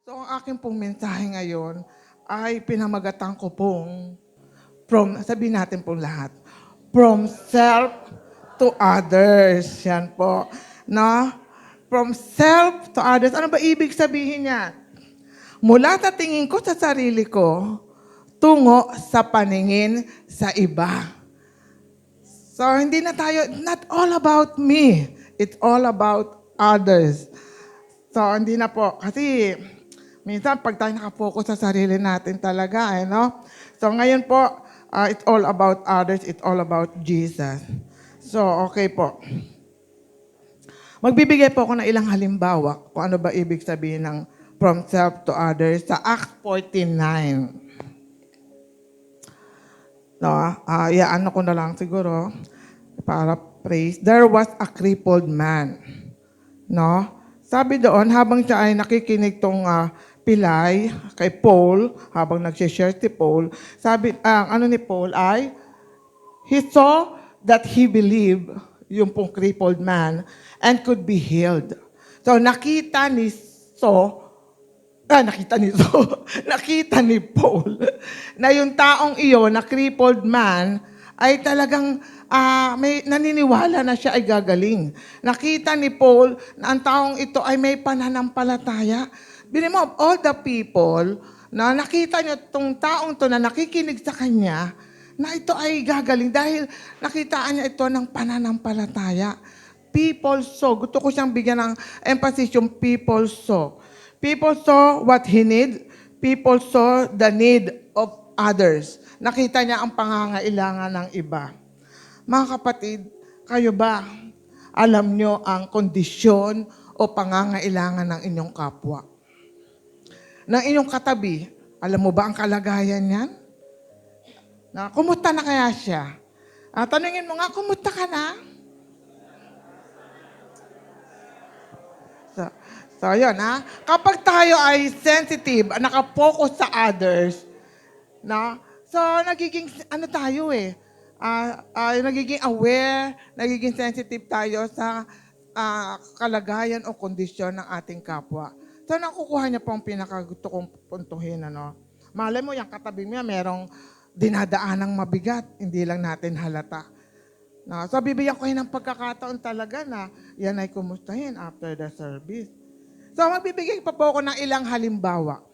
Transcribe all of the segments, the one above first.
So, ang aking pong mensahe ngayon ay pinamagatan ko pong sabihin natin pong lahat, from self to others. Yan po. No? From self to others. Ano ba ibig sabihin niya? Mula sa tingin ko sa sarili ko, tungo sa paningin sa iba. So, hindi na tayo, not all about me. It's all about others. So, hindi na po. Kasi, minsan, pag tayo nakapokus sa sarili natin talaga, no? So, ngayon po, it's all about others. It's all about Jesus. So, okay po. Magbibigay po ako ng ilang halimbawa kung ano ba ibig sabihin ng from self to others sa Acts 14:9. No, ano ko na lang siguro para praise. There was a crippled man. No? Sabi doon, habang siya ay nakikinig tong pilay kay Paul, habang nag-share si Paul, sabi, ano ni Paul ay, he saw that he believed, yung pong crippled man, and could be healed. So, nakita ni Paul na yung taong iyon, na crippled man, ay talagang may naniniwala na siya ay gagaling. Nakita ni Paul na ang taong ito ay may pananampalataya. Bili mo, of all the people, na nakita niyo itong taong to na nakikinig sa kanya, na ito ay gagaling dahil nakitaan niya ito ng pananampalataya. People saw. Gusto ko siyang bigyan ng emphasis yung people saw. People saw what he need. People saw the need of others. Nakita niya ang pangangailangan ng iba. Mga kapatid, kayo ba alam nyo ang kondisyon o pangangailangan ng inyong kapwa? Ng inyong katabi, alam mo ba ang kalagayan niyan? Kumusta na kaya siya? Tanungin mo nga, kumusta ka na? So, yun Kapag tayo ay sensitive, nakapokus sa others, so, nagiging, tayo nagiging aware, nagiging sensitive tayo sa kalagayan o kondisyon ng ating kapwa. So, nakukuha niya po ang pinakagusto kong puntuhin, Malay mo, yung katabi niya, merong dinadaanang mabigat, hindi lang natin halata. So, bibigyan ko ng pagkakataon talaga na yan ay kumustahin after the service. So, magbibigay pa po ako ng ilang halimbawa.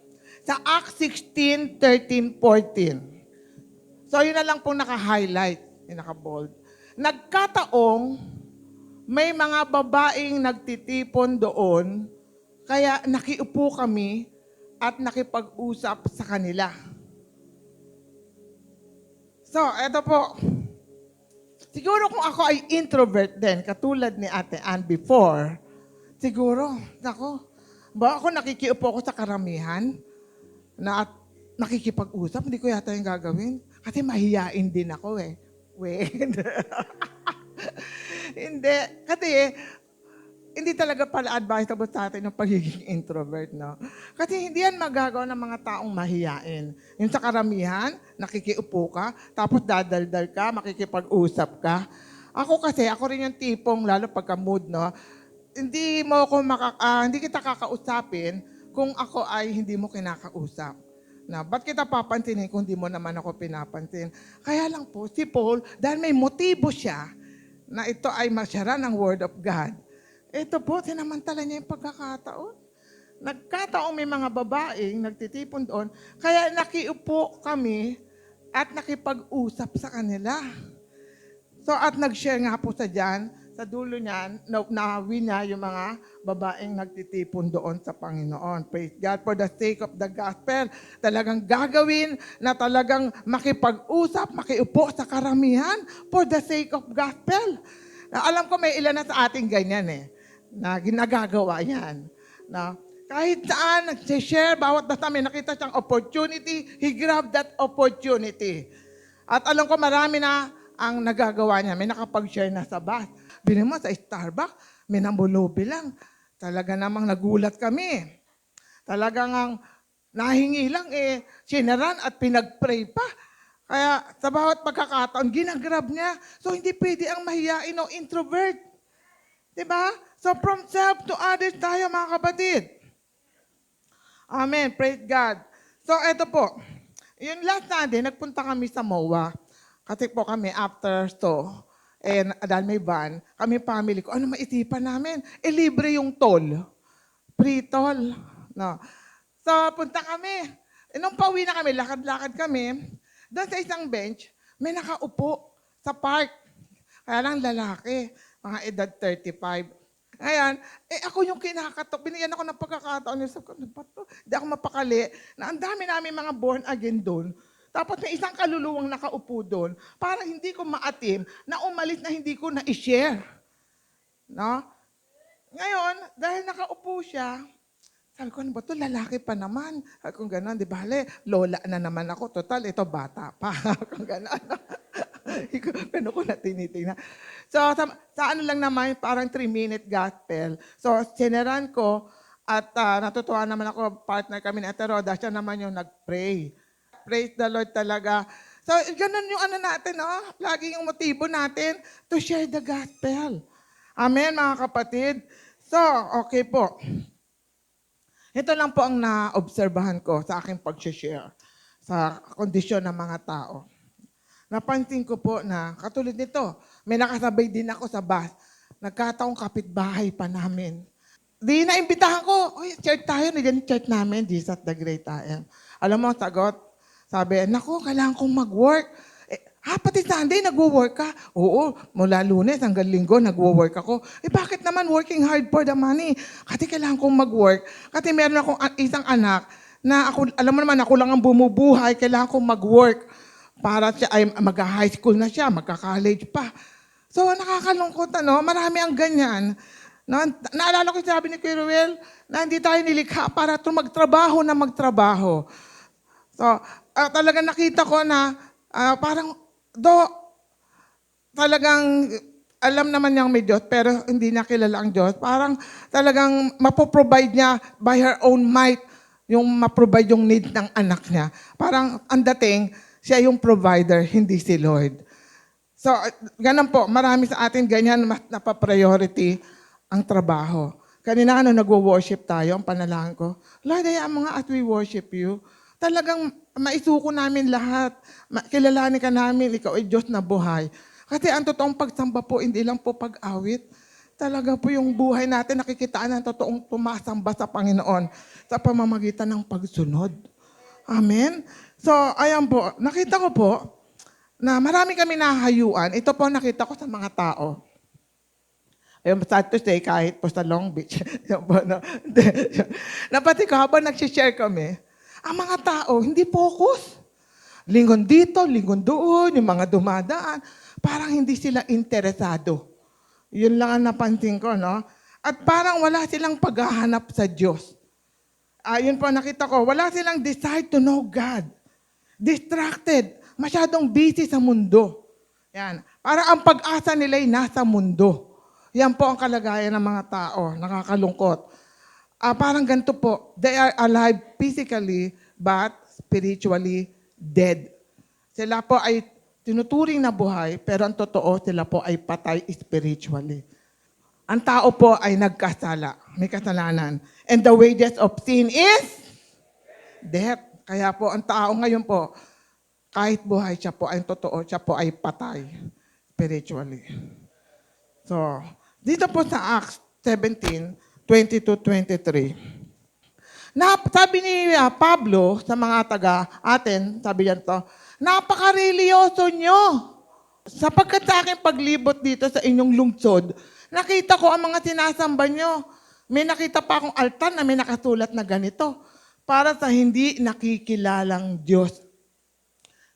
Sa Acts 16, 13, 14. So, yun na lang pong naka-highlight, naka-bold. Nagkataong may mga babaeng nagtitipon doon, kaya nakiupo kami at nakipag-usap sa kanila. So, eto po. Siguro kung ako ay introvert din, katulad ni Ate Ann before, siguro, ako nakikiupo ako sa karamihan na nakikipag-usap, hindi ko yata yung gagawin. Kasi mahiyain din ako Hindi. Kasi hindi talaga pala advisable sa atin yung pagiging introvert, Kasi hindi yan magagawa ng mga taong mahiyain. Yung sa karamihan, nakikiupo ka, tapos dadaldal ka, makikipag-usap ka. Ako rin yung tipong, lalo pagka mood, hindi kita kakausapin kung ako ay hindi mo kinakausap. Ba't kita papansinin kung hindi mo naman ako pinapansin? Kaya lang po, si Paul, dahil may motibo siya na ito ay masyara ng Word of God, ito po, sinamantala niya yung pagkakataon. Nagkataong may mga babaeng nagtitipon doon, kaya nakiupo kami at nakipag-usap sa kanila. So, at nag-share nga po sa dulo niyan, nawi niya yung mga babaeng nagtitipon doon sa Panginoon. Praise God for the sake of the gospel. Talagang gagawin na talagang makipag-usap, makiupo sa karamihan for the sake of gospel. Alam ko may ilan na sa ating ganyan na ginagagawa yan. Kahit saan, nag-share, bawat basta may nakita siyang opportunity, he grabbed that opportunity. At alam ko marami na ang nagagawa niya. May nakapag-share na sa bus. Bilhin mo sa Starbucks, may namulubi lang. Talaga namang nagulat kami. Talagang nahingi lang sinaran at pinag-pray pa. Kaya sa bawat pagkakataon, ginagrab niya. So hindi pwede ang mahiyain o introvert. Diba? So from self to others tayo mga kapatid. Amen. Praise God. So, eto po. Yung last Sunday, nagpunta kami sa MOA. Kasi po kami after and dahil may van, kami family ko, ano maisipan namin? Libre yung toll. Free toll. No. So, punta kami. Nung pauwi na kami, lakad-lakad kami, doon sa isang bench, may nakaupo sa park. Kaya lang lalaki, mga edad 35. Ngayon, ako yung kinakatok. Binigyan ako ng pagkakataon. Sabi ko, ano ba to? Hindi ako mapakali. Na ang dami namin mga born again doon. Tapos may isang kaluluwang nakaupo doon. Para hindi ko maatim na umalis na hindi ko na-share. No? Ngayon, dahil nakaupo siya, sabi ko, ano ba ito? Lalaki pa naman. Sabi ko, gano'n, di ba? Lola na naman ako. Total, ito bata pa. Kung gano'n. Gano'n ko na tinitingnan. So, sa ano lang naman, parang 3-minute gospel. So, sineran ko at natutuwa naman ako, partner kami ni Ate Roda, siya naman yung nag-pray. Praise the Lord talaga. So, ganun yung ano natin, no? Lagi yung motibo natin to share the gospel. Amen, mga kapatid. So, okay po. Ito lang po ang naobserbahan ko sa aking pag-share sa kondisyon ng mga tao. Napansin ko po na katulad nito, may nakasabay din ako sa bus. Nagkataong kapitbahay pa namin. Di naimbitahan ko, oy, church tayo, nandiyan church namin, Jesus the Great I Am. Alam mo, sagot, sabi, naku, kailangan kong mag-work. Pati Sunday, nagwo-work ka? Oo, mula Lunes hanggang Linggo, nagwo-work ako. Bakit naman working hard for the money? Kasi kailangan kong mag-work. Kasi meron akong isang anak na ako, alam mo naman, ako lang ang bumubuhay, kailangan kong mag-work para siya ay mag-high school na siya, magka-college pa. So, nakakalungkot, ano? Marami ang ganyan. No, naalala ko sabi ni Kuya Ruel na hindi tayo nilikha para magtrabaho na magtrabaho. So, talagang nakita ko na parang talagang alam naman niyang may Diyos, pero hindi niya kilala ang Diyos. Parang talagang mapoprovide niya by her own might yung maprovide yung need ng anak niya. Parang ang dating, siya yung provider, hindi si Lord. So, ganun po, marami sa atin ganyan mas napapriority ang trabaho. Kanina nagwo-worship tayo, ang panalangin ko, Lord, ay mga as we worship you, talagang maisuko namin lahat. Kilalanin ka namin, ikaw ay Diyos na buhay. Kasi ang totoong pagsamba po, hindi lang po pag-awit. Talaga po yung buhay natin, nakikitaan ng totoong tumasamba sa Panginoon sa pamamagitan ng pagsunod. Amen? So, ayan po, nakita ko po na marami kami nahayuan. Ito po nakita ko sa mga tao. Ayun, sad to say, kahit po sa Long Beach. Napati ko, habang nagsishare kami, ang mga tao, hindi focus. Lingon dito, lingon doon, yung mga dumadaan. Parang hindi sila interesado. Yun lang ang napansin ko, no? At parang wala silang paghahanap sa Diyos. Yun po nakita ko, wala silang desire to know God. Distracted, masyadong busy sa mundo. Yan. Parang ang pag-asa nila ay nasa mundo. Yan po ang kalagayan ng mga tao, nakakalungkot. Parang ganito po, they are alive physically, but spiritually dead. Sila po ay tinuturing na buhay, pero ang totoo, sila po ay patay spiritually. Ang tao po ay nagkasala, may kasalanan. And the wages of sin is death. Kaya po, ang tao ngayon po, kahit buhay siya po ay totoo, siya po ay patay spiritually. So, dito po sa Acts 17:20-23. Sabi ni Pablo sa mga taga-atin, sabi yan to, napaka-religyoso nyo. Sapagkat sa aking paglibot dito sa inyong lungsod, nakita ko ang mga sinasamba nyo. May nakita pa akong altar na may nakasulat na ganito, para sa hindi nakikilalang Diyos.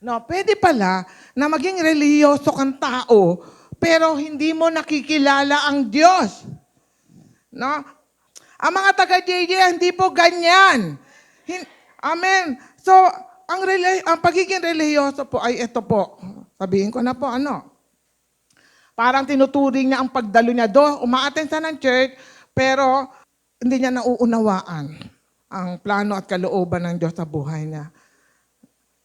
No, pwede pala na maging religyoso kang tao, pero hindi mo nakikilala ang Diyos. No? Ang mga taga-JJ, hindi po ganyan. Amen. So, ang pagiging religyoso po ay ito po. Sabihin ko na po, ano? Parang tinuturing niya ang pagdalo niya umaattend siya ng church, pero hindi niya nauunawaan ang plano at kalooban ng Diyos sa buhay niya.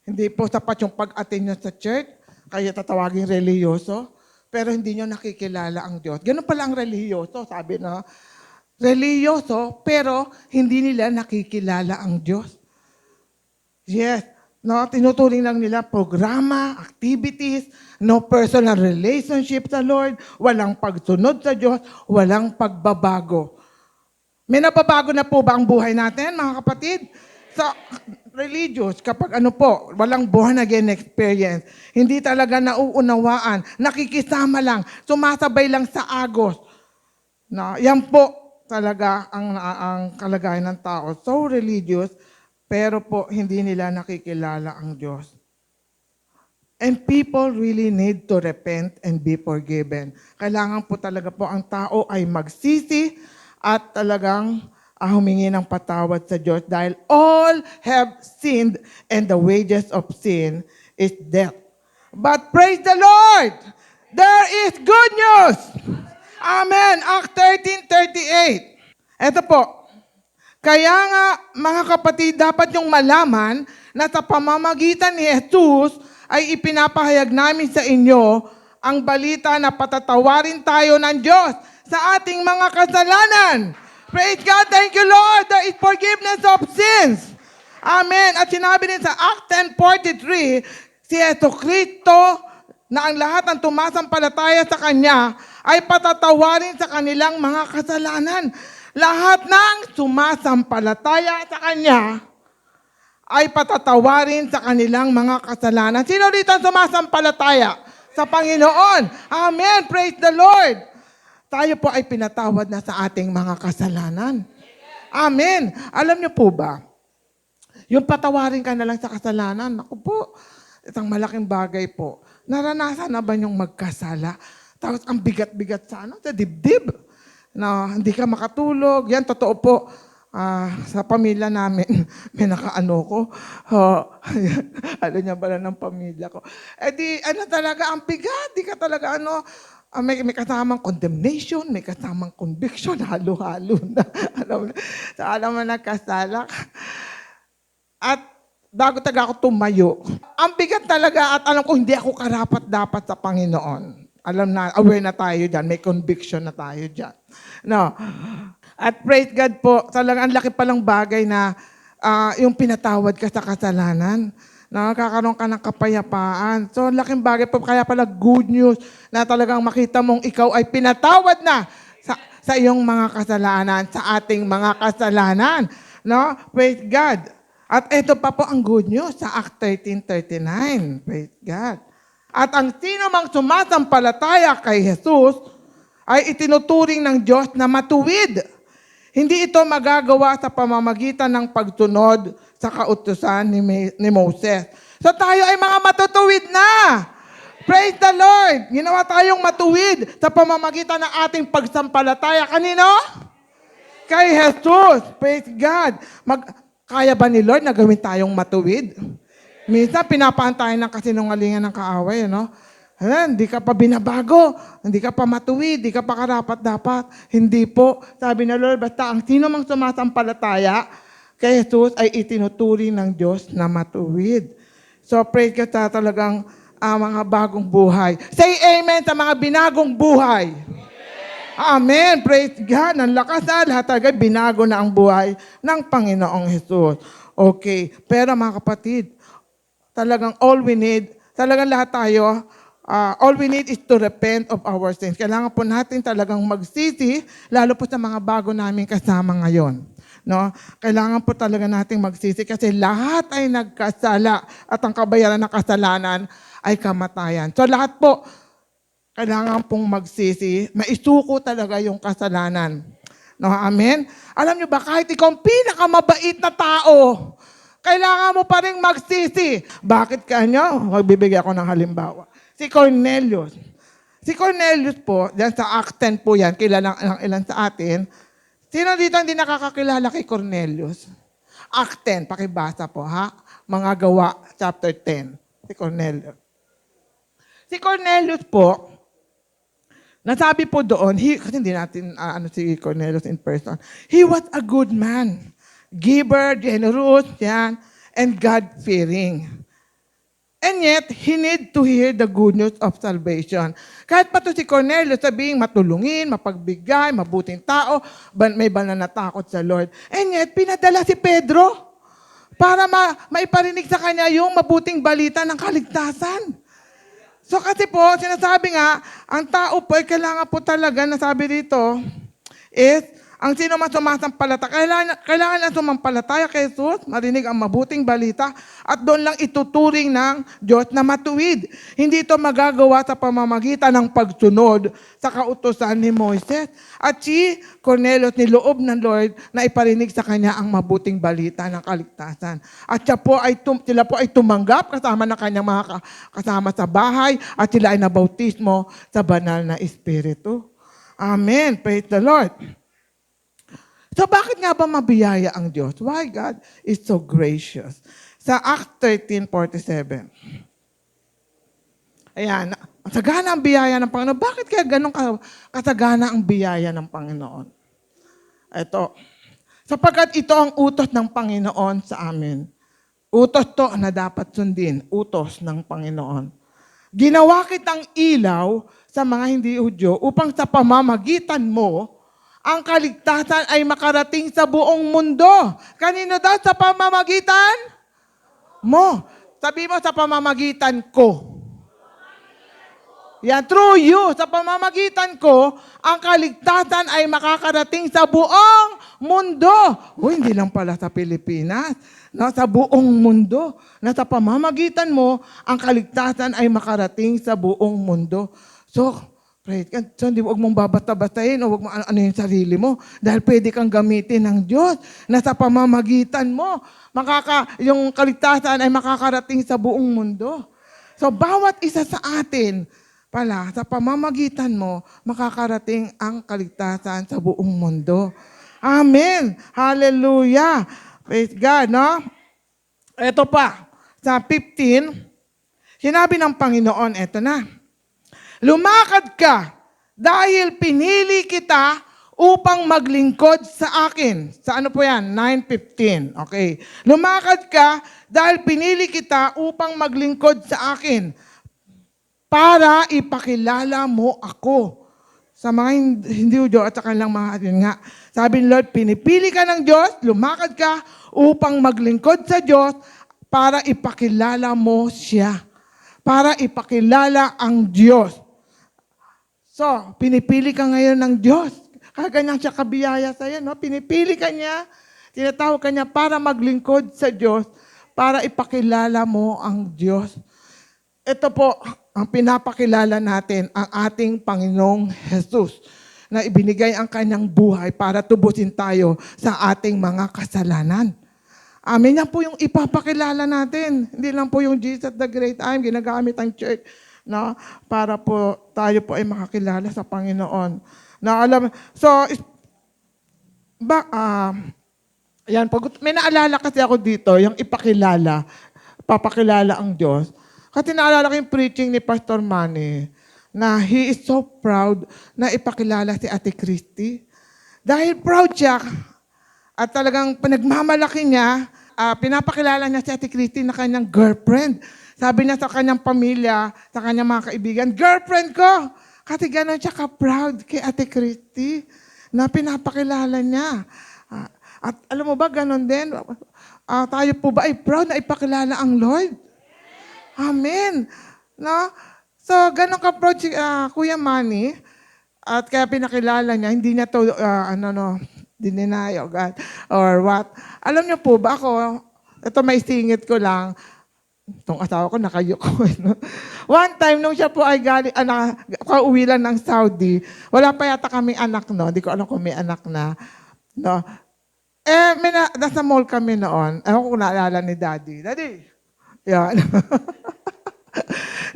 Hindi po sapat yung pag-attend niya sa church, kaya tatawagin religyoso, pero hindi niyo nakikilala ang Diyos. Ganun pala ang religyoso, sabi no. reliyoso, pero hindi nila nakikilala ang Diyos. Yes. No, tinuturing lang nila programa, activities, no personal relationship sa Lord, walang pagsunod sa Diyos, walang pagbabago. May nababago na po ba ang buhay natin, mga kapatid? Sa religious, kapag walang born again experience, hindi talaga nauunawaan, nakikisama lang, sumasabay lang sa agos. No, yan po talaga ang kalagayan ng tao. So religious, pero po hindi nila nakikilala ang Diyos. And people really need to repent and be forgiven. Kailangan po talaga po ang tao ay magsisi at talagang humingi ng patawad sa Diyos dahil all have sinned and the wages of sin is death. But praise the Lord! There is good news! Amen! Act 13:38. Ito po. Kaya nga, mga kapatid, dapat yung malaman na sa pamamagitan ni Jesus ay ipinapahayag namin sa inyo ang balita na patatawarin tayo ng Diyos sa ating mga kasalanan. Praise God, thank you Lord, there is forgiveness of sins. Amen. At sinabi din sa Act 10:43, si Jesucristo na ang lahat ng tumasampalataya sa Kanya ay patatawarin sa kanilang mga kasalanan. Lahat ng sumasampalataya sa Kanya ay patatawarin sa kanilang mga kasalanan. Sino dito ang sumasampalataya sa Panginoon? Amen. Praise the Lord. Tayo po ay pinatawad na sa ating mga kasalanan. Amen. Alam niyo po ba, yung patawarin ka na lang sa kasalanan, ako po, isang malaking bagay po. Naranasan na ba yung magkasala? Tapos ang bigat-bigat sa dibdib. Na hindi ka makatulog. Yan, totoo po. Sa pamilya namin, may nakaano ko. Ano niya pala ng pamilya ko. Talaga, ang bigat. Di ka talaga, may kasamang condemnation, may kasamang conviction, halo-halo na. Alam mo, nagkasala. At bago ako tumayo, ang bigat talaga at alam ko, hindi ako karapat-dapat sa Panginoon. Aware na tayo dyan, may conviction na tayo dyan. No. At praise God po, talagang ang laki palang bagay na yung pinatawad ka sa kasalanan. Nakakaroon ka ng kapayapaan. So, laking bagay po, kaya pala good news na talagang makita mong ikaw ay pinatawad na sa iyong mga kasalanan, sa ating mga kasalanan. No? Praise God. At ito pa po ang good news sa Act 13:39. Praise God. At ang sino mang sumasampalataya kay Jesus ay itinuturing ng Diyos na matuwid. Hindi ito magagawa sa pamamagitan ng pagsunod sa kautusan ni Moses. So tayo ay mga matutuwid na. Praise the Lord! Ginawa tayong matuwid sa pamamagitan ng ating pagsampalataya. Kanino? Kay Jesus. Praise God. Kaya ba ni Lord na gawin tayong matuwid? Minsan, pinapaantayan ng kasinungalingan ng kaaway, hindi ka pa binabago, hindi ka pa matuwid, hindi ka pa karapat-dapat. Hindi po. Sabi na Lord, basta ang sino mang sumasampalataya kay Jesus ay itinuturing ng Diyos na matuwid. So, pray ka talagang mga bagong buhay. Say amen sa mga binagong buhay. Amen. Praise God. Ang lakas lahat talaga binago na ang buhay ng Panginoong Jesus. Okay. Pero mga kapatid, talagang talagang lahat tayo, all we need is to repent of our sins. Kailangan po natin talagang magsisi, lalo po sa mga bago namin kasama ngayon. No? Kailangan po talaga nating magsisi kasi lahat ay nagkasala at ang kabayaran ng kasalanan ay kamatayan. So lahat po, kailangan pong magsisi, maisuko talaga yung kasalanan. No, amen? Alam niyo ba, kahit ikaw ang pinakamabait na tao, kailangan mo pa rin magsisi. Bakit kanya? Magbibigay ako ng halimbawa. Si Cornelius. Si Cornelius po, dyan sa Act 10 po yan, kilala ng ilan sa atin. Sino dito hindi nakakakilala kay Cornelius? Act 10, pakibasa po ha. Mga Gawa, chapter 10. Si Cornelius. Si Cornelius po, nasabi po doon, kasi hindi natin si Cornelius in person, he was a good man. Giver, generous, yan, and God-fearing. And yet, he need to hear the good news of salvation. Kahit pa to si Cornelius sabing matulungin, mapagbigay, mabuting tao, may banal na takot sa Lord. And yet, pinadala si Pedro para maiparinig sa kanya yung mabuting balita ng kaligtasan. So kasi po, sinasabi nga, ang tao po ay kailangan po talaga, nasabi dito, is, ang sino man sumasampalataya, kailangan lang sumampalataya kay Jesus, marinig ang mabuting balita, at doon lang ituturing ng Diyos na matuwid. Hindi ito magagawa sa pamamagitan ng pagsunod sa kautusan ni Moises. At si Cornelius niloob ng Lord na iparinig sa kanya ang mabuting balita ng kaligtasan. At sila po ay tumanggap kasama ng kanyang mga kasama sa bahay at sila ay nabautismo sa banal na Espiritu. Amen. Praise the Lord. So bakit nga ba mabiyaya ang Diyos? Why God is so gracious? Sa Acts 13:47. Ayan, sagana ang biyaya ng Panginoon. Bakit kaya ganun kasagana ang biyaya ng Panginoon? Ito, sapagkat ito ang utos ng Panginoon sa amin. Utos to na dapat sundin. Utos ng Panginoon. Ginawa kitang ilaw sa mga hindi Hudyo upang sa pamamagitan mo, ang kaligtasan ay makarating sa buong mundo. Kanino daw? Sa pamamagitan mo. Sabi mo, sa pamamagitan ko. Yan, through you, sa pamamagitan ko, ang kaligtasan ay makakarating sa buong mundo. Hindi lang pala sa Pilipinas. No, sa buong mundo. Na sa pamamagitan mo, ang kaligtasan ay makarating sa buong mundo. So, praise God. So, huwag mong babata-batayin o huwag mo ano yung sarili mo. Dahil pwede kang gamitin ng Diyos na sa pamamagitan mo, yung kaligtasan ay makakarating sa buong mundo. So, bawat isa sa atin, pala, sa pamamagitan mo, makakarating ang kaligtasan sa buong mundo. Amen. Hallelujah. Praise God, no? Ito pa, sa 15, sinabi ng Panginoon, eto na. Lumakad ka dahil pinili kita upang maglingkod sa akin. Sa ano po yan? 9:15. Okay. Lumakad ka dahil pinili kita upang maglingkod sa akin para ipakilala mo ako. Sa mga hindi Hudyo at sa kanilang mga yun nga. Sabi ni Lord, pinipili ka ng Diyos, lumakad ka upang maglingkod sa Diyos para ipakilala mo siya. Para ipakilala ang Diyos. So, pinipili ka ngayon ng Diyos. Kaya ganyan siya kabiyaya sa iyo, no? Pinipili ka niya, tinatawag ka niya para maglingkod sa Diyos, para ipakilala mo ang Diyos. Ito po, ang pinapakilala natin, ang ating Panginoong Jesus, na ibinigay ang kanyang buhay para tubusin tayo sa ating mga kasalanan. Amen. Yan po yung ipapakilala natin. Hindi lang po yung Jesus the Great I Am, ginagamit ang church, no, para po tayo po ay makakilala sa Panginoon. Na alam, so yan, may naalala kasi ako dito, yung ipakilala, papakilala ang Diyos. Kasi naalala ko yung preaching ni Pastor Manny na he is so proud na ipakilala si Ate Christy. Dahil proud siya at talagang pinagmamalaki niya, pinapakilala niya si Ate Christy na kanyang girlfriend. Sabi niya sa kanyang pamilya, sa kanyang mga kaibigan, girlfriend ko! Kasi gano'n siya ka-proud kay Ate Christy na pinapakilala niya. At alam mo ba, gano'n din, tayo po ba ay proud na ipakilala ang Lord? Amen. No? So, gano'n ka-proud si Kuya Manny at kaya pinakilala niya, hindi niya to, dinenay o God, or what. Alam niyo po ba ako, ito may singit ko lang, itong asawa ko, nakayuko. No? One time, nung siya po ay kauwi lang ng Saudi, wala pa yata kami anak, no? Hindi ko alam kung may anak na. No? Nasa mall kami noon. Ewan ko kung naalala ni Daddy. Daddy! Yan.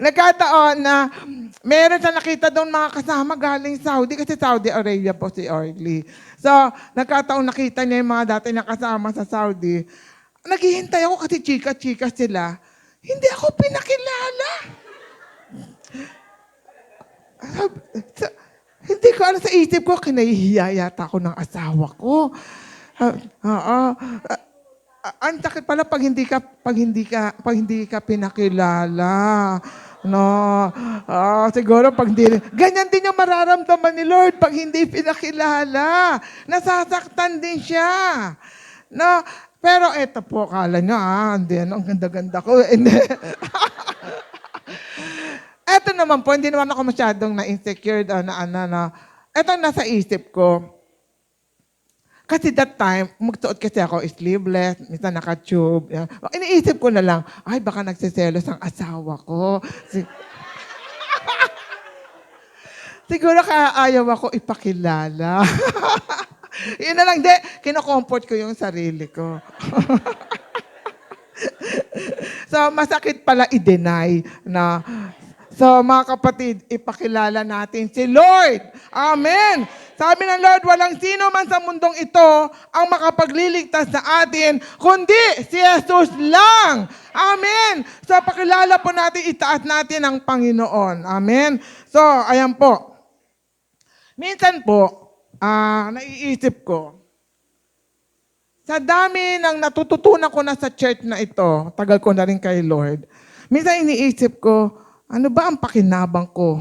Nagkataon na meron siya nakita doon mga kasama galing Saudi, kasi Saudi Arabia po si Orly. So, nagkataon nakita niya yung mga dati na kasama sa Saudi. Naghihintay ako kasi chika-chika sila. Hindi ako pinakilala. Hindi ko alam sa isip ko, kinahihiya yata ako ng asawa ko. Ang sakit pala pag hindi ka pinakilala. No. Siguro pag hindi, ganyan din yung mararamdaman ni Lord pag hindi pinakilala. Nasasaktan din siya. No. Pero eto po, kala nyo, hindi, ang ganda-ganda ko. Hindi. Eto naman po, hindi naman ako masyadong na-insecure, eto nasa isip ko. Kasi that time, magsuot kasi ako sleeveless, minsan naka-tube. Yan. Iniisip ko na lang, ay baka nagsiselos ang asawa ko. Siguro kaya ayaw ako ipakilala. Yun na lang, kino-comfort ko yung sarili ko. So, masakit pala i-deny na. So, mga kapatid, ipakilala natin si Lord. Amen. Sabi ng Lord, walang sino man sa mundong ito ang makapagliligtas sa atin, kundi si Jesus lang. Amen. So, pakilala po natin, itaas natin ang Panginoon. Amen. So, ayan po. Minsan po, naiisip ko, sa dami ng natututunan ko na sa church na ito, tagal ko na rin kay Lord, minsan iniisip ko, ano ba ang pakinabang ko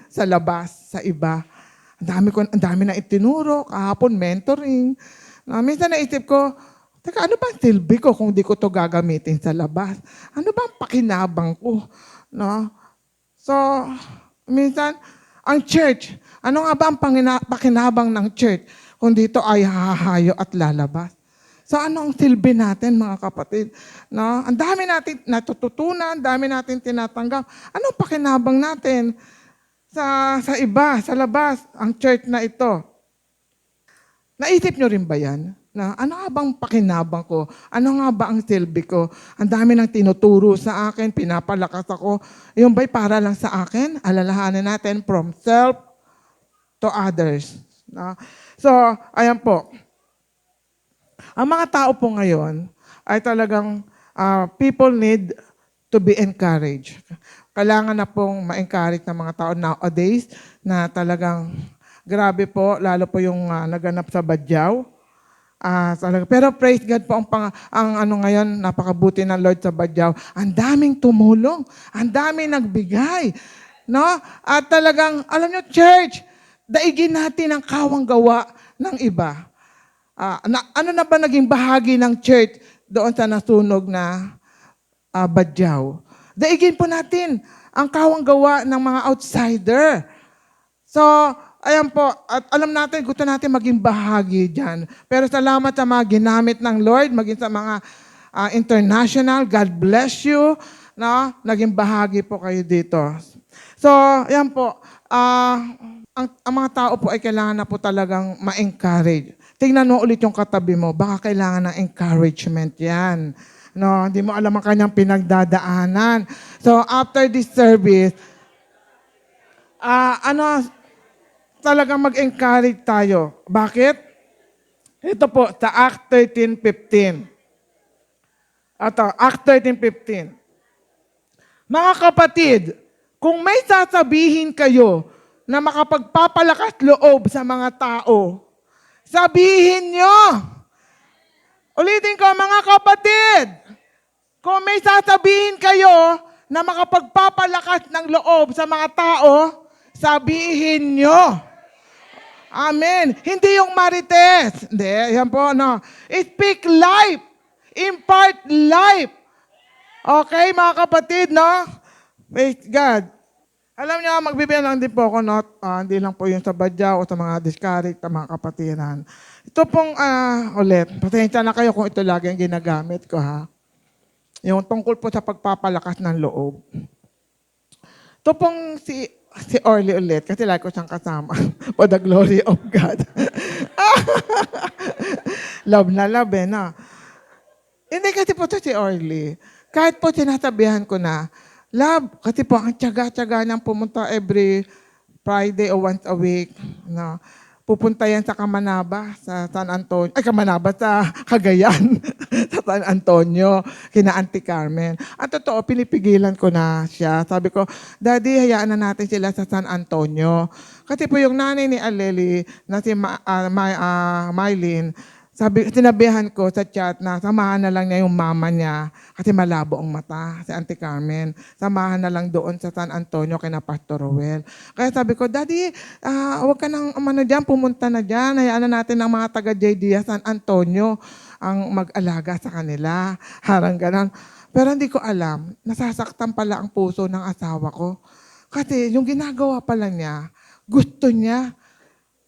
sa labas, sa iba? Ang dami na itinuro, kahapon mentoring. Minsan naisip ko, teka, ano ba ang silbi ko kung di ko to gagamitin sa labas? Ano ba ang pakinabang ko? No? So, minsan, ang church, ano nga ba ang pakinabang ng church kung dito ay hahayo at lalabas? So ano ang silbi natin, mga kapatid? No? Ang dami natin natututunan, ang dami natin tinatanggap. Anong pakinabang natin sa iba, sa labas, ang church na ito? Naisip nyo rin ba yan? Na, ano nga bang pakinabang ko? Ano nga ba ang silbi ko? Ang dami nang tinuturo sa akin, pinapalakas ako. Yung ba'y para lang sa akin? Alalahanin natin from self to others. No? So, ayan po. Ang mga tao po ngayon ay talagang people need to be encouraged. Kailangan na pong ma-encourage ng mga tao nowadays na talagang grabe po, lalo po yung naganap sa Badyaw. Pero praise God po ang ano ngayon, napakabuti ng Lord sa Badyaw. Ang daming tumulong, ang daming nagbigay. No? At talagang, alam nyo, church, daigin natin ang kawang gawa ng iba. Ano na ba naging bahagi ng church doon sa nasunog na Badyaw? Daigin po natin ang kawang gawa ng mga outsider. So, ayan po, at alam natin, gusto natin maging bahagi dyan. Pero salamat sa mga ginamit ng Lord, maging sa mga international, God bless you, na naging bahagi po kayo dito. So, ayan po, ang mga tao po ay kailangan na po talagang ma-encourage. Tingnan mo ulit yung katabi mo, baka kailangan ng encouragement yan. No, hindi mo alam ang kanyang pinagdadaanan. So, after this service, talagang mag-encourage tayo. Bakit? Ito po, sa Act 13:15. Act 13:15. Mga kapatid, kung may sasabihin kayo na makapagpapalakas loob sa mga tao, sabihin nyo. Ulitin ko, mga kapatid, kung may sasabihin kayo na makapagpapalakas ng loob sa mga tao, sabihin nyo. Amen. Hindi yung marites. Hindi, yan po, no. Speak life. Impart life. Okay, mga kapatid, no? Praise God. Alam niyo, magbibigay lang din po ako, no? Hindi lang po yung sa Badyaw o sa mga discourage, sa mga kapatiran. Ito pong, ulit, pasensya na kayo kung ito lagi ang ginagamit ko, ha? Yung tungkol po sa pagpapalakas ng loob. Ito pong si Orly ulit, kasi lagi ko siyang kasama. For the glory of God. Love na love, no? Hindi kasi po ito si Orly. Kahit po sinasabihan ko na, love, kasi po ang tiyaga-tiyaga niyang pumunta every Friday o once a week. No? Pupunta yan sa Kamanaba, sa San Antonio. Ay, Kamanaba, sa Cagayan. Sa San Antonio, kina Auntie Carmen. Ang totoo, pinipigilan ko na siya. Sabi ko, Daddy, hayaan na natin sila sa San Antonio. Kasi po yung nanay ni Aleli, na si Mylene, Sinabihan ko sa chat na samahan na lang niya yung mama niya kasi malabo ang mata, si Auntie Carmen. Samahan na lang doon sa San Antonio kina Pastor Ruel. Kaya sabi ko, Daddy, huwag ka nang dyan, pumunta na dyan. Hayaan na natin ang mga taga JD San Antonio ang mag-alaga sa kanila. Harang ganon. Pero hindi ko alam, nasasaktan pala ang puso ng asawa ko. Kasi yung ginagawa pala niya, gusto niya.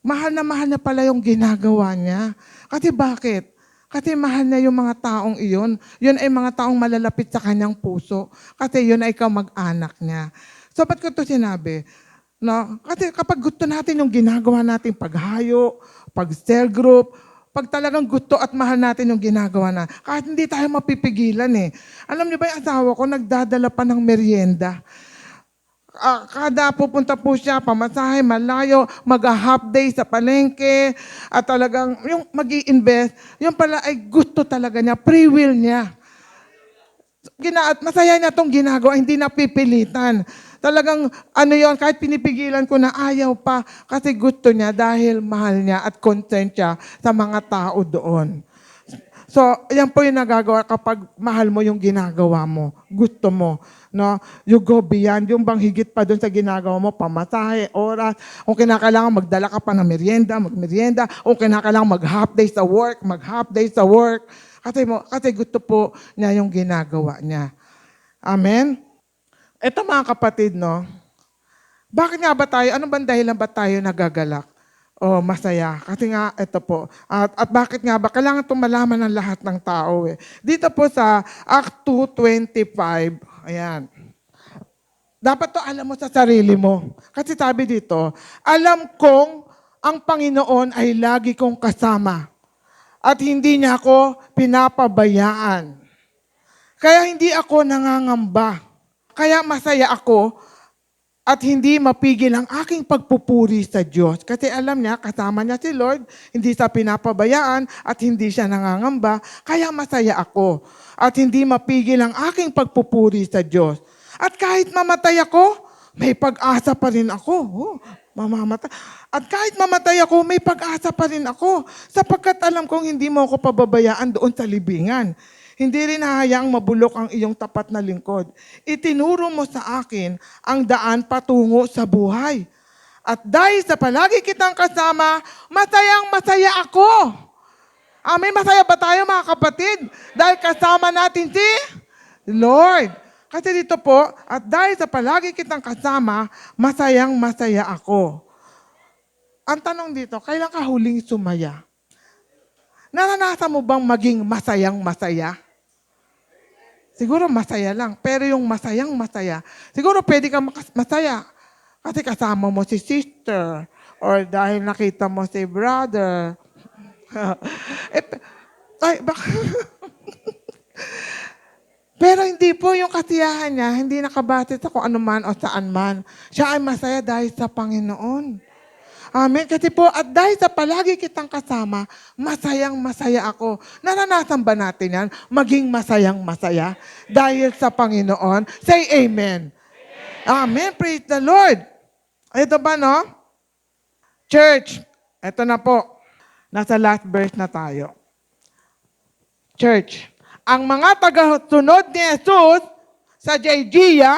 Mahal na pala yung ginagawa niya. Kasi bakit? Kasi mahal niya yung mga taong iyon. Yun ay mga taong malalapit sa kanyang puso. Kasi yun ay kamag-anak niya. So, ba't ko ito sinabi? No? Kasi kapag gusto natin yung ginagawa natin paghayo, pag-cell group, pag talagang gusto at mahal natin yung ginagawa na, kahit hindi tayo mapipigilan eh. Alam niyo ba yung asawa ko, nagdadala pa ng merienda. Kada pupunta po siya, pamasahe, malayo, mag-half day sa palengke, at talagang yung mag-i-invest, yung pala ay gusto talaga niya, free will niya. At masaya niya itong ginagawa, hindi napipilitan. Talagang ano yon, kahit pinipigilan ko na ayaw pa, kasi gusto niya dahil mahal niya at content siya sa mga tao doon. So, yan po yung nagagawa kapag mahal mo yung ginagawa mo, gusto mo, no? You go beyond, yung bang higit pa doon sa ginagawa mo, pamasahe, oras, kung kinakailangan magdala ka pa ng merienda, magmerienda, kung kinakailangan mag-half day sa work, mag-half day sa work, kasi gusto po niya yung ginagawa niya. Amen? Ito mga kapatid, no? Bakit nga ba tayo, ano bang dahilan ba tayo nagagalak? Oh, masaya. Kasi nga, ito po. At bakit nga ba? Kailangan itong malaman ng lahat ng tao. Eh. Dito po sa Act 2:25, ayan. Dapat to alam mo sa sarili mo. Kasi sabi dito, alam kong ang Panginoon ay lagi kong kasama at hindi niya ako pinapabayaan. Kaya hindi ako nangangamba. Kaya masaya ako at hindi mapigil ang aking pagpupuri sa Diyos. Kasi alam niya, kasama niya si Lord, hindi siya pinapabayaan at hindi siya nangangamba, kaya masaya ako. At hindi mapigil ang aking pagpupuri sa Diyos. At kahit mamatay ako, may pag-asa pa rin ako. Oh, mamamatay. At kahit mamatay ako, may pag-asa pa rin ako. Sapagkat alam kong hindi mo ako pababayaan doon sa libingan. Hindi rin hahayaang mabulok ang iyong tapat na lingkod. Itinuro mo sa akin ang daan patungo sa buhay. At dahil sa palagi kitang kasama, masayang masaya ako. Amen, masaya ba tayo mga kapatid? Dahil kasama natin si Lord. Kasi dito po, at dahil sa palagi kitang kasama, masayang masaya ako. Ang tanong dito, kailan ka huling sumaya? Naranasan mo bang maging masayang masaya? Siguro masaya lang. Pero yung masayang masaya, siguro pwede ka masaya. Kasi kasama mo si sister. Or dahil nakita mo si brother. Baka... Pero hindi po yung kasiyahan niya, hindi nakabase sa kung ano man o saan man. Siya ay masaya dahil sa Panginoon. Amen. Kasi po, at dahil sa palagi kitang kasama, masayang masaya ako. Naranasan ba natin yan? Maging masayang masaya dahil sa Panginoon. Say amen. Amen. Praise the Lord. Ito ba, no? Church, ito na po. Nasa last verse na tayo. Church, ang mga tagasunod ni Jesus sa Judea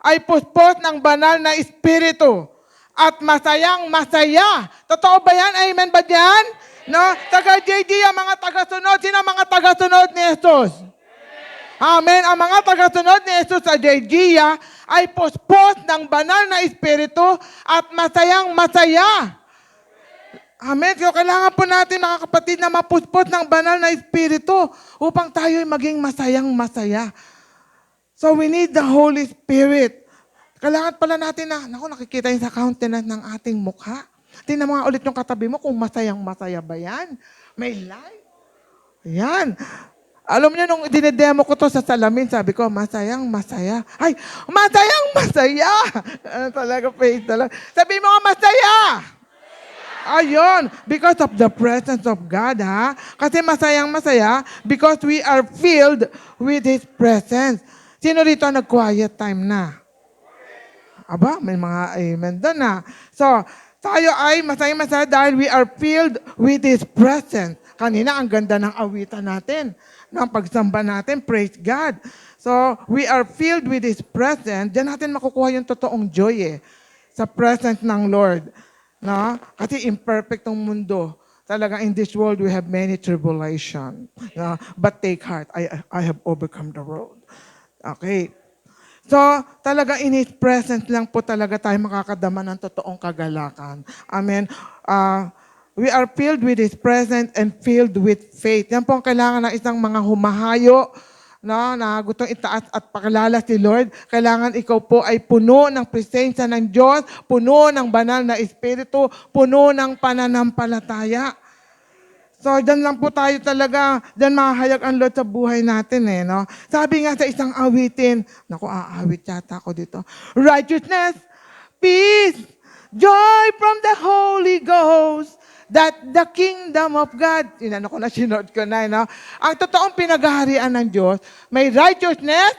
ay puspos ng banal na espiritu at masayang masaya. Totoo ba yan? Amen ba yan? No? Taga-Judea, mga tagasunod. Sino ang mga tagasunod ni Jesus? Amen. Ang mga tagasunod ni Jesus sa Judea ay puspos ng banal na espiritu at masayang masaya. Amen. So, kailangan po natin, mga kapatid, na mapuspos ng banal na espiritu upang tayo ay maging masayang masaya. So, we need the Holy Spirit. Kailangan pala natin na, nakikita yun sa countenance ng ating mukha. Tingnan mo nga ulit yung katabi mo kung masayang masaya ba yan. May light. Yan. Alam niyo, nung dinedemo ko to sa salamin, sabi ko, masayang masaya. Ay, masayang masaya. Talaga, praise the Lord. Sabi mo nga, masaya. Ayun, because of the presence of God, ha? Kasi masayang masaya because we are filled with His presence. Sino rito nag-quiet time na? Aba, may mga amen doon na. So, tayo ay masayang masaya dahil we are filled with His presence. Kanina, ang ganda ng awitan natin, ng pagsamba natin. Praise God. So, we are filled with His presence. Diyan natin makukuha yung totoong joy sa presence ng Lord. No? Kasi imperfect ang mundo. Talaga, in this world, we have many tribulation. No? But take heart, I have overcome the world. Okay. So, talaga in His presence lang po talaga tayo makakadama ng totoong kagalakan. Amen. We are filled with His presence and filled with faith. Yan po ang kailangan ng isang mga humahayo, no, na gustong itaas at pakilala si Lord. Kailangan ikaw po ay puno ng presensya ng Diyos, puno ng banal na Espiritu, puno ng pananampalataya. So, dyan lang po tayo talaga, dyan mahayag ang Lord sa buhay natin no? Sabi nga sa isang awitin, naku, aawit yata ako dito. Righteousness, peace, joy from the Holy Ghost, that the kingdom of God, sinano ko na, sinod ko na, no? Ang totoong pinaghaharian ng Diyos, may righteousness,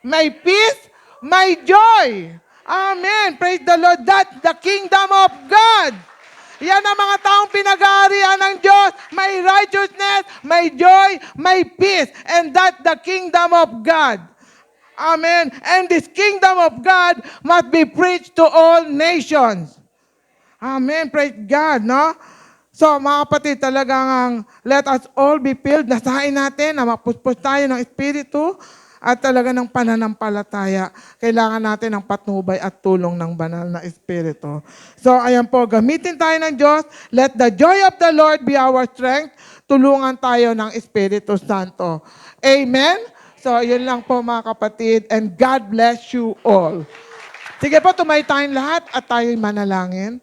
may peace, may joy. Amen. Praise the Lord. That's the kingdom of God. Yan ang mga taong pinag-aarian ng Diyos. May righteousness, may joy, may peace. And that's the kingdom of God. Amen. And this kingdom of God must be preached to all nations. Amen. Praise God, no? So, mga kapatid, talagang let us all be filled. Nasahin natin na mapuspos tayo ng Espiritu at talaga ng pananampalataya. Kailangan natin ng patnubay at tulong ng banal na Espiritu. So, ayan po, gamitin tayo ng Diyos. Let the joy of the Lord be our strength. Tulungan tayo ng Espiritu Santo. Amen? So, yun lang po mga kapatid. And God bless you all. Sige po, tumayo tayong lahat at tayo'y manalangin.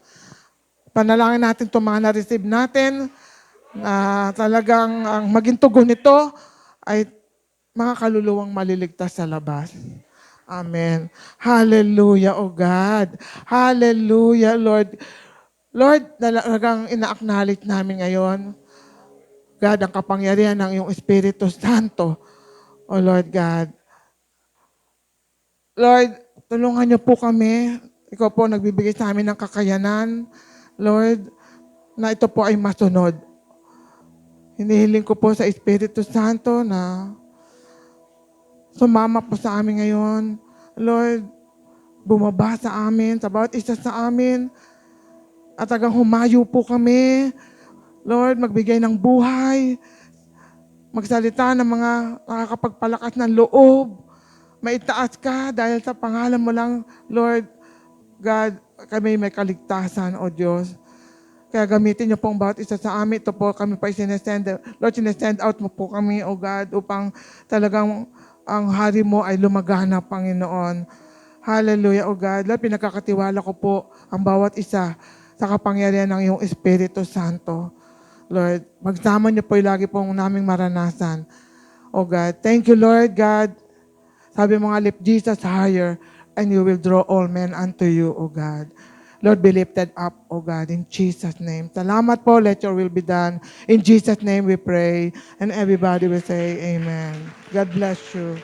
Panalangin natin itong mga na-receive natin na talagang ang maging tugon nito ay mga kaluluwang maliligtas sa labas. Amen. Hallelujah, O God. Hallelujah, Lord. Lord, talagang ina-acknowledge namin ngayon, God, ang kapangyarihan ng iyong Espiritu Santo. O Lord God. Lord, tulungan niyo po kami. Ikaw po nagbibigay sa amin ng kakayanan. Lord, na ito po ay masunod. Hinihiling ko po sa Espiritu Santo na sumama po sa amin ngayon. Lord, bumaba sa amin, sa bawat isa sa amin. At tagang humayo po kami. Lord, magbigay ng buhay. Magsalita ng mga nakakapagpalakas ng loob. Maitaas ka dahil sa pangalan mo lang, Lord, God, kami may kaligtasan, O Diyos. Kaya gamitin niyo pong bawat isa sa amin. Ito po kami pa sinesend. Lord, sinesend out mo po kami, O God, upang talagang ang hari mo ay lumagana, Panginoon. Hallelujah, O God. Lord, pinagkakatiwala ko po ang bawat isa sa kapangyarihan ng iyong Espiritu Santo. Lord, magsama niyo po lagi pong naming maranasan. O God, thank you, Lord God. Sabi mo nga, lift Jesus higher and you will draw all men unto you, O God. Lord, be lifted up, O God, in Jesus' name. Salamat po, let your will be done. In Jesus' name we pray. And everybody will say, Amen. God bless you.